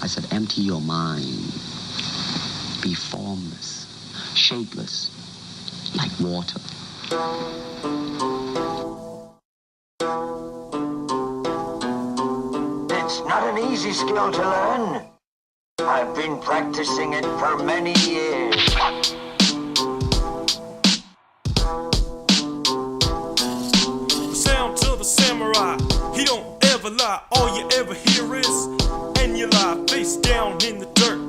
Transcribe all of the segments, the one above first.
I said, empty your mind. Be formless, shapeless, like water. It's not an easy skill to learn. I've been practicing it for many years. The sound to the samurai, he don't ever lie. All you ever hear is, and you lie face down in the dirt.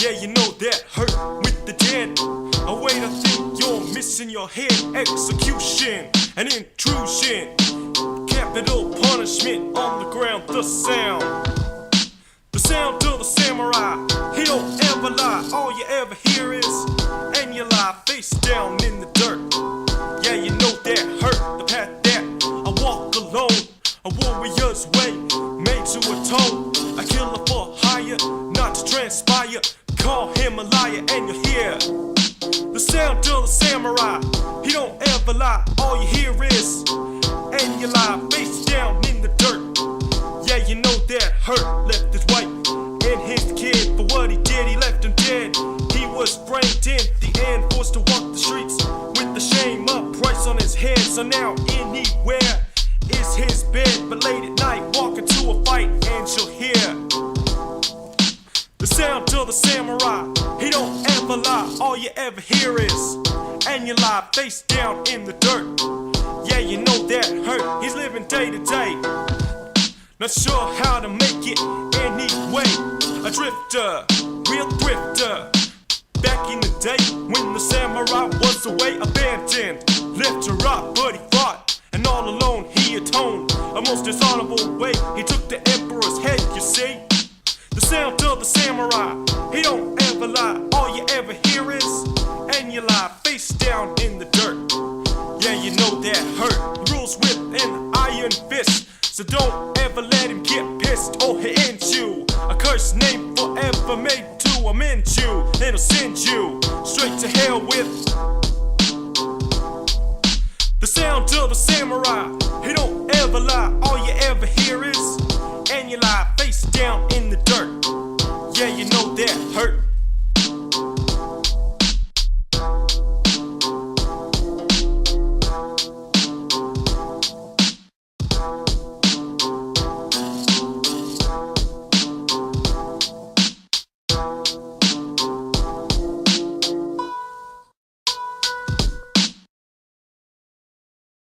Yeah, you know that hurt with the dead. Oh wait, I think you're missing your head. Execution and intrusion, capital punishment on the ground. The sound to the samurai, he don't ever lie. All you ever hear is, and you lie face down in the dirt. Yeah, you know that hurt, the path that I walk alone. A warrior's way, made to atone. A killer for hire, not to transpire. Call him a liar and you hear the sound to the samurai, he don't ever lie. All you hear is, and you lie face down in the dirt. Yeah, you know that hurt, left his wife and his kid. For what he did, he left him dead. He was framed in the end, forced to walk the streets with the shame up price on his head. So now anywhere is his bed, but late at night walking to a fight and she'll hear the sound to the samurai, he don't ever lie. All you ever hear is, and you lie face down in the dirt. Yeah, you know that hurt, he's living day to day, not sure how to make it anyway. A drifter, real thrifter, back in the day when the samurai was away, abandoned, left to rot, but he fought, and all alone he atoned. A most dishonorable way, he took the emperor's head, you see. The sound to the samurai, he don't ever lie. All you ever hear is, and you lie face down in the dirt. Yeah, you know that hurt. He rules with an iron fist, so don't ever let him get pissed or he'll end you. A cursed name forever made to amend you, and he'll send you straight to hell with the sound to the samurai, he don't ever lie. All you ever hear is, and you lie face down in the dirt. Yeah, you know that hurt.